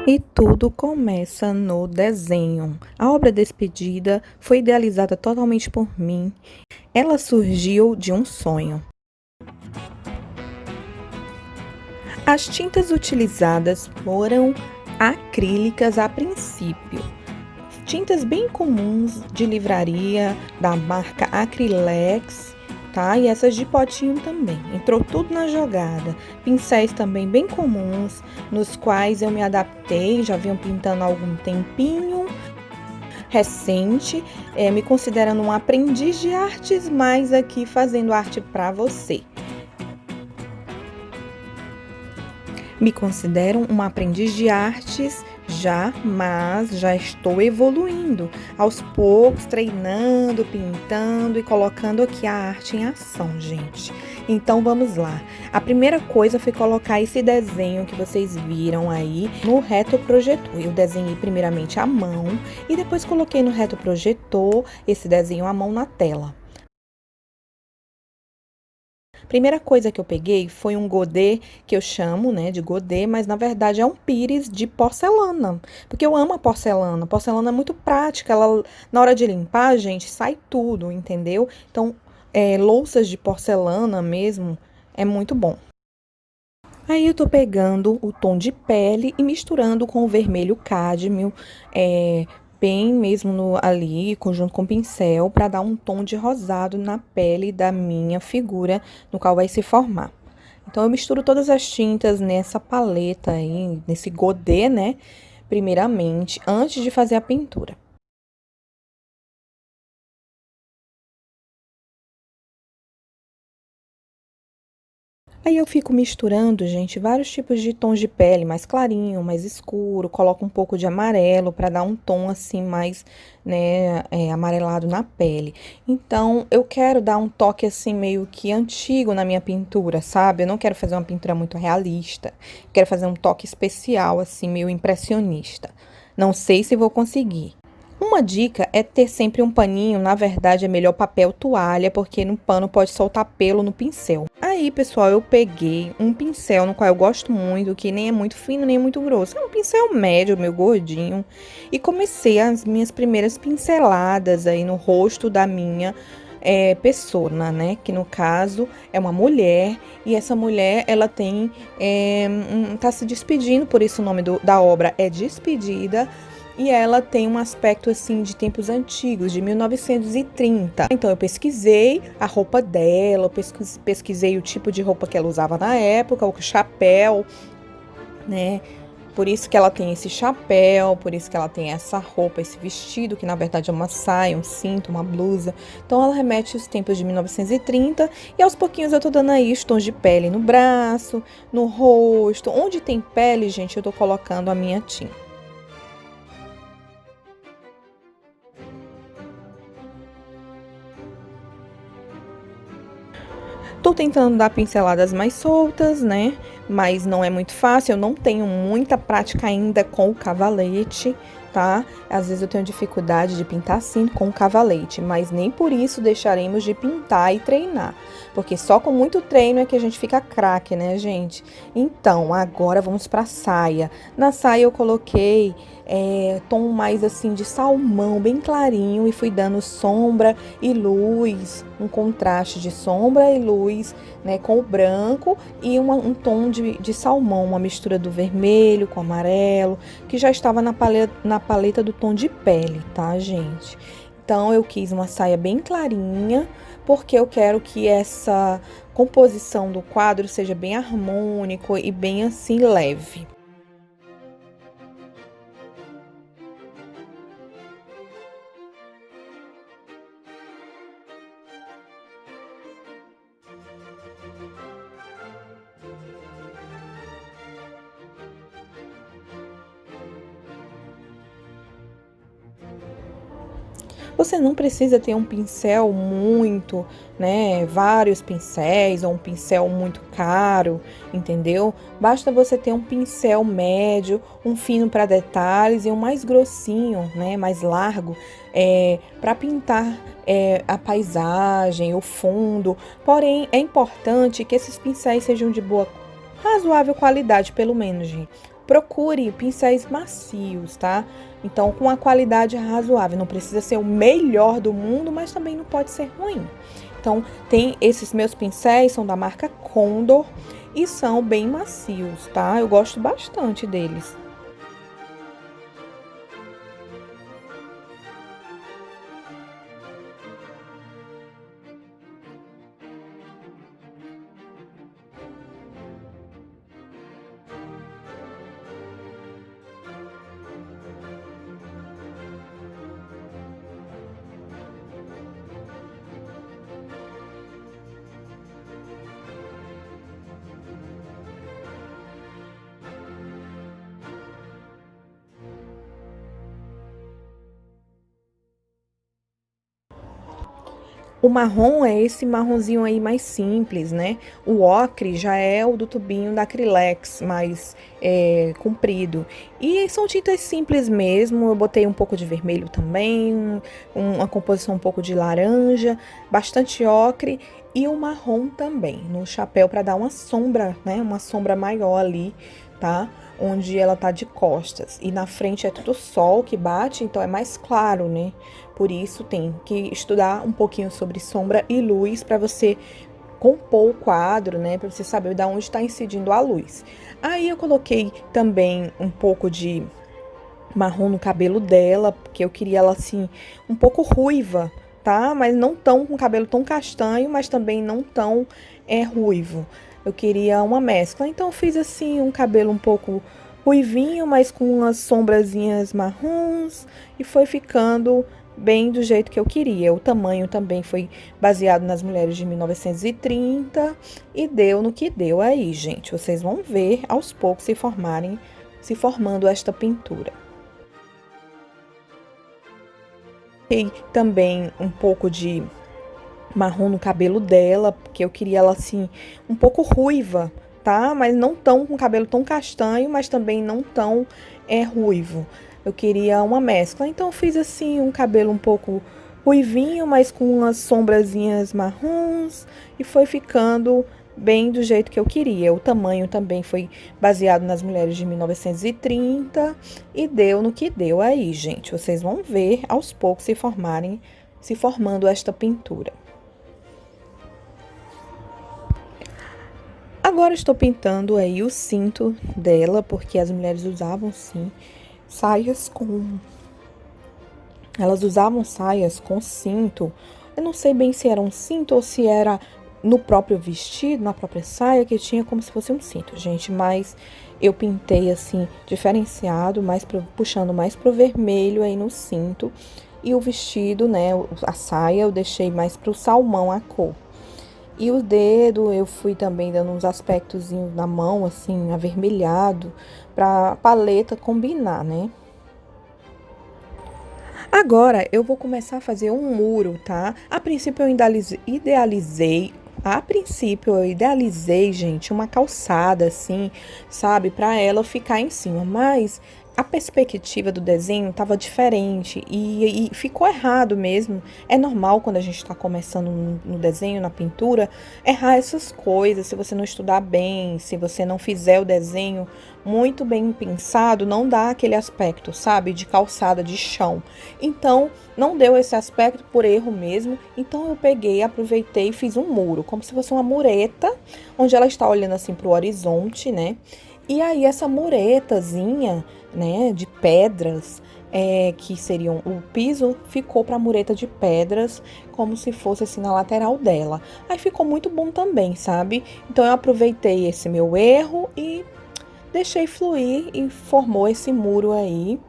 E tudo começa no desenho. A obra Despedida foi idealizada totalmente por mim. Ela surgiu de um sonho. As tintas utilizadas foram acrílicas a princípio. Tintas bem comuns de livraria da marca Acrylex, tá? E essas de potinho também. Entrou tudo na jogada. Pincéis também bem comuns, nos quais eu me adaptei, já vinham pintando há algum tempinho. Recente, me considerando um aprendiz de artes, mas aqui fazendo arte para você. Me considero uma aprendiz de artes já, mas já estou evoluindo, aos poucos, treinando, pintando e colocando aqui a arte em ação, gente. Então vamos lá. A primeira coisa foi colocar esse desenho que vocês viram aí no retroprojetor. Eu desenhei primeiramente à mão e depois coloquei no retroprojetor esse desenho à mão na tela. Primeira coisa que eu peguei foi um godê, que eu chamo, né, de godê, mas na verdade é um pires de porcelana, porque eu amo a porcelana. A porcelana é muito prática, ela, na hora de limpar, gente, sai tudo, entendeu? Então, louças de porcelana mesmo é muito bom. Aí eu tô pegando o tom de pele e misturando com o vermelho cádmio, bem mesmo ali, junto com o pincel, para dar um tom de rosado na pele da minha figura, no qual vai se formar. Então, eu misturo todas as tintas nessa paleta aí, nesse godê, né? Primeiramente, antes de fazer a pintura. Aí eu fico misturando, gente, vários tipos de tons de pele, mais clarinho, mais escuro, coloco um pouco de amarelo para dar um tom assim mais, né, amarelado na pele. Então, eu quero dar um toque assim meio que antigo na minha pintura, sabe? Eu não quero fazer uma pintura muito realista. Quero fazer um toque especial assim, meio impressionista. Não sei se vou conseguir. Uma dica é ter sempre um paninho, na verdade é melhor papel toalha, porque no pano pode soltar pelo no pincel. Aí, pessoal, eu peguei um pincel no qual eu gosto muito, que nem é muito fino nem muito grosso. É um pincel médio, meu gordinho, e comecei as minhas primeiras pinceladas aí no rosto da minha persona, né? Que no caso é uma mulher, e essa mulher ela tem tá se despedindo, por isso o nome da obra é Despedida. E ela tem um aspecto assim de tempos antigos, de 1930. Então eu pesquisei a roupa dela, eu pesquisei o tipo de roupa que ela usava na época, o chapéu, né? Por isso que ela tem esse chapéu, por isso que ela tem essa roupa, esse vestido, que na verdade é uma saia, um cinto, uma blusa. Então ela remete aos tempos de 1930 e aos pouquinhos eu tô dando aí os tons de pele no braço, no rosto. Onde tem pele, gente, eu tô colocando a minha tinta. Tô tentando dar pinceladas mais soltas, né? Mas não é muito fácil, eu não tenho muita prática ainda com o cavalete, tá? Às vezes eu tenho dificuldade de pintar assim com o cavalete, mas nem por isso deixaremos de pintar e treinar, porque só com muito treino é que a gente fica craque, né, gente? Então, agora vamos pra saia. Na saia eu coloquei tom mais assim de salmão, bem clarinho, e fui dando sombra e luz, um contraste de sombra e luz, né, com o branco e um tom de salmão, uma mistura do vermelho com amarelo, que já estava na paleta do tom de pele, tá, gente? Então, eu quis uma saia bem clarinha, porque eu quero que essa composição do quadro seja bem harmônico e bem assim leve. Você não precisa ter um pincel muito, né, vários pincéis ou um pincel muito caro, entendeu? Basta você ter um pincel médio, um fino para detalhes e um mais grossinho, né, mais largo, para pintar a paisagem, o fundo. Porém, é importante que esses pincéis sejam de boa, razoável qualidade, pelo menos, gente. procure pincéis macios, tá? Então, com a qualidade razoável. Não precisa ser o melhor do mundo, mas também não pode ser ruim. Então, tem esses meus pincéis, são da marca Condor e são bem macios, tá? Eu gosto bastante deles. O marrom é esse marronzinho aí mais simples, né? O ocre já é o do tubinho da Acrylex, mais comprido. E são tintas simples mesmo. Eu botei um pouco de vermelho também, uma composição um pouco de laranja, bastante ocre e o marrom também no chapéu para dar uma sombra, né? Uma sombra maior ali, tá? Onde ela tá de costas. E na frente é tudo sol que bate, então é mais claro, né? Por isso tem que estudar um pouquinho sobre sombra e luz para você compor o quadro, né? Para você saber de onde está incidindo a luz. Aí eu coloquei também um pouco de marrom no cabelo dela, porque eu queria ela assim, um pouco ruiva, tá? Mas não tão com cabelo tão castanho, mas também não tão ruivo. Eu queria uma mescla. Então eu fiz assim um cabelo um pouco ruivinho, mas com umas sombrazinhas marrons e foi ficando bem do jeito que eu queria. O tamanho também foi baseado nas mulheres de 1930 e deu no que deu aí, gente. Vocês vão ver aos poucos se formando esta pintura. Coloquei também um pouco de marrom no cabelo dela, porque eu queria ela assim, um pouco ruiva, tá? Mas não tão com cabelo tão castanho, mas também não tão ruivo. Eu queria uma mescla, então eu fiz assim um cabelo um pouco ruivinho, mas com umas sombrazinhas marrons e foi ficando bem do jeito que eu queria. O tamanho também foi baseado nas mulheres de 1930 e deu no que deu aí, gente. Vocês vão ver aos poucos se formando esta pintura. Agora estou pintando aí o cinto dela, porque as mulheres usavam sim saias com... Elas usavam saias com cinto. Eu não sei bem se era um cinto ou se era no próprio vestido, na própria saia, que tinha como se fosse um cinto, gente. Mas eu pintei assim, diferenciado, puxando mais pro vermelho aí no cinto. E o vestido, né, a saia, eu deixei mais pro salmão a cor. E o dedo, eu fui também dando uns aspectozinhos na mão, assim, avermelhado, pra paleta combinar, né? Agora, eu vou começar a fazer um muro, tá? A princípio, eu idealizei, gente, uma calçada, assim, sabe? Pra ela ficar em cima, mas... A perspectiva do desenho estava diferente e ficou errado mesmo. É normal quando a gente está começando no desenho, na pintura, errar essas coisas. Se você não estudar bem, se você não fizer o desenho muito bem pensado, não dá aquele aspecto, sabe, de calçada de chão. Então, não deu esse aspecto por erro mesmo. Então, eu peguei, aproveitei e fiz um muro, como se fosse uma mureta, onde ela está olhando assim para o horizonte, né? E aí, essa muretazinha, né, de pedras, que seriam o piso, ficou para mureta de pedras, como se fosse assim na lateral dela. Aí ficou muito bom também, sabe? Então eu aproveitei esse meu erro e deixei fluir e formou esse muro aí,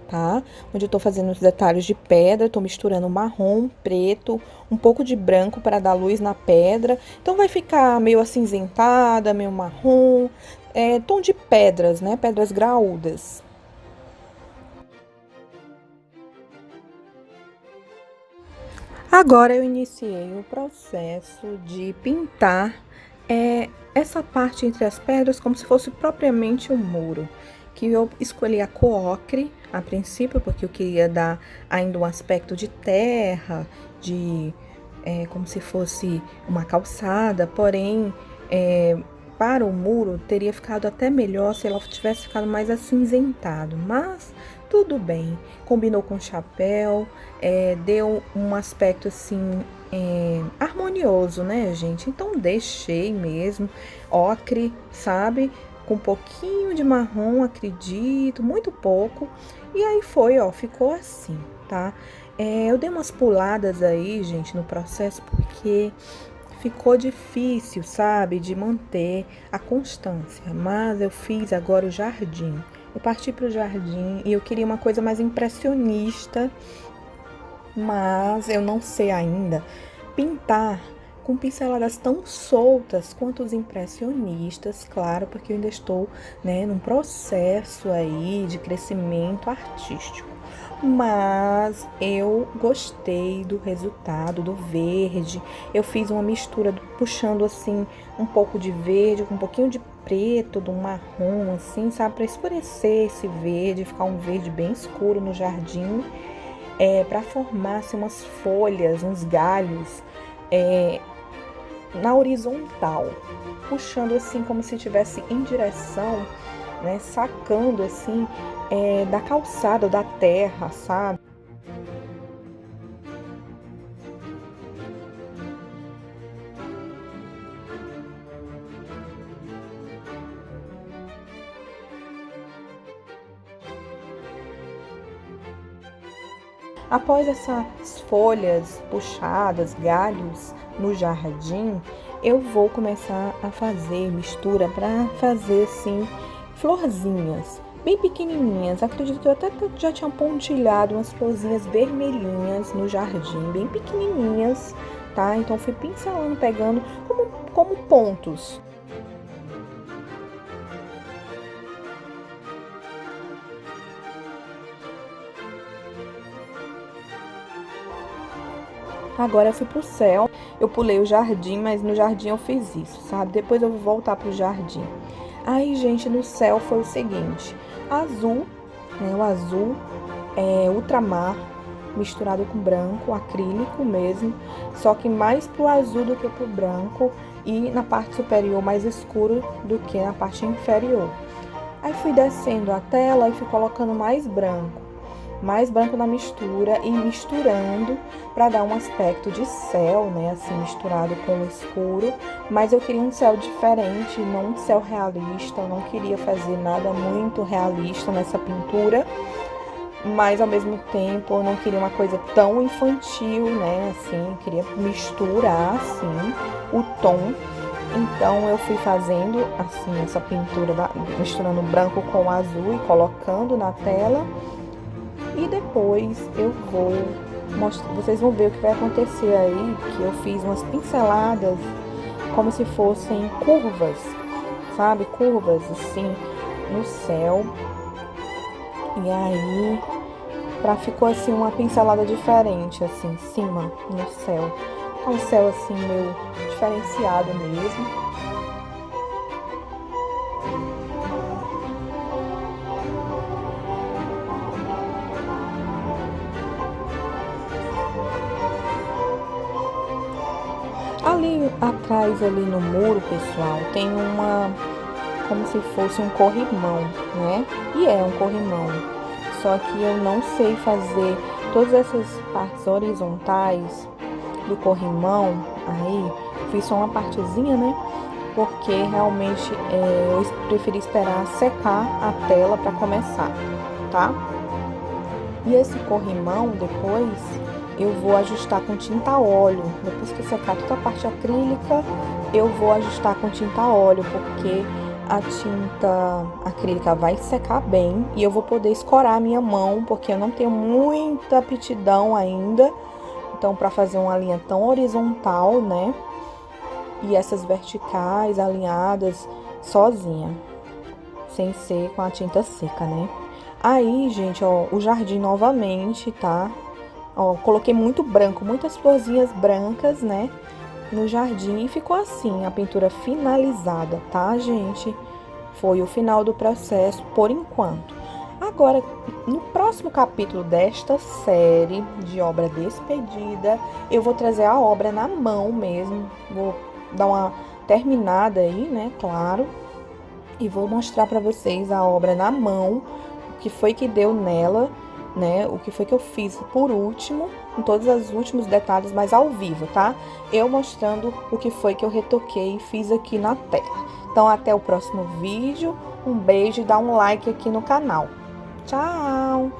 tá? Onde eu tô fazendo os detalhes de pedra, tô misturando marrom, preto, um pouco de branco para dar luz na pedra. Então vai ficar meio acinzentada, meio marrom, tom de pedras, né? Pedras graúdas. Agora eu iniciei o processo de pintar essa parte entre as pedras como se fosse propriamente um muro. Que eu escolhi a cor ocre a princípio, porque eu queria dar ainda um aspecto de terra, como se fosse uma calçada, porém para o muro teria ficado até melhor se ela tivesse ficado mais acinzentado, mas tudo bem. Combinou com o chapéu, deu um aspecto assim harmonioso, né, gente? Então deixei mesmo, ocre, sabe? Com um pouquinho de marrom, acredito, muito pouco. E aí foi, ó, ficou assim, tá? Eu dei umas puladas aí, gente, no processo, porque ficou difícil, sabe, de manter a constância. Mas eu fiz agora o jardim. Eu parti para o jardim e eu queria uma coisa mais impressionista, mas eu não sei ainda pintar com pinceladas tão soltas quanto os impressionistas, claro, porque eu ainda estou, né, num processo aí de crescimento artístico. Mas eu gostei do resultado, do verde. Eu fiz uma mistura, puxando assim um pouco de verde com um pouquinho de preto, de um marrom, assim, sabe, para escurecer esse verde, ficar um verde bem escuro no jardim, para formar assim, umas folhas, uns galhos na horizontal, puxando assim como se estivesse em direção, né, sacando assim da calçada, da terra, sabe? Após essas folhas puxadas, galhos no jardim, eu vou começar a fazer mistura para fazer assim florzinhas bem pequenininhas. Acredito que eu até já tinha pontilhado umas florzinhas vermelhinhas no jardim, bem pequenininhas, tá? Então fui pincelando, pegando como pontos. Agora eu fui pro céu, eu pulei o jardim, mas no jardim eu fiz isso, sabe? Depois eu vou voltar pro jardim. Aí, gente, no céu foi o seguinte: azul, né? O azul ultramar misturado com branco, acrílico mesmo, só que mais pro azul do que pro branco e na parte superior mais escuro do que na parte inferior. Aí fui descendo a tela e fui colocando mais branco na mistura e misturando para dar um aspecto de céu, né, assim misturado com o escuro, mas eu queria um céu diferente, não um céu realista, eu não queria fazer nada muito realista nessa pintura, mas ao mesmo tempo eu não queria uma coisa tão infantil, né, assim, eu queria misturar assim o tom. Então eu fui fazendo assim essa pintura misturando branco com azul e colocando na tela. E depois eu vou mostrar, vocês vão ver o que vai acontecer aí, que eu fiz umas pinceladas como se fossem curvas, sabe? Curvas assim no céu. E aí, ficou assim uma pincelada diferente assim em cima no céu. É um céu assim meio diferenciado mesmo. Ali atrás, ali no muro, pessoal, tem como se fosse um corrimão, né? E é um corrimão. Só que eu não sei fazer todas essas partes horizontais do corrimão. Aí, fiz só uma partezinha, né? Porque realmente eu preferi esperar secar a tela para começar, tá? E esse corrimão, depois, eu vou ajustar com tinta a óleo. Depois que secar toda a parte acrílica, eu vou ajustar com tinta a óleo, porque a tinta acrílica vai secar bem e eu vou poder escorar a minha mão, porque eu não tenho muita aptidão ainda. Então, para fazer uma linha tão horizontal, né? E essas verticais alinhadas sozinha, sem ser com a tinta seca, né? Aí, gente, ó, o jardim novamente, tá? Ó, coloquei muito branco, muitas florzinhas brancas, né? No jardim e ficou assim, a pintura finalizada, tá, gente? Foi o final do processo por enquanto. Agora, no próximo capítulo desta série de obra despedida, eu vou trazer a obra na mão mesmo. Vou dar terminada aí, né, claro. E vou mostrar para vocês a obra na mão, o que foi que deu nela, né? O que foi que eu fiz por último, com todos os últimos detalhes, mas ao vivo, tá? Eu mostrando o que foi que eu retoquei e fiz aqui na tela. Então, até o próximo vídeo. Um beijo e dá um like aqui no canal. Tchau!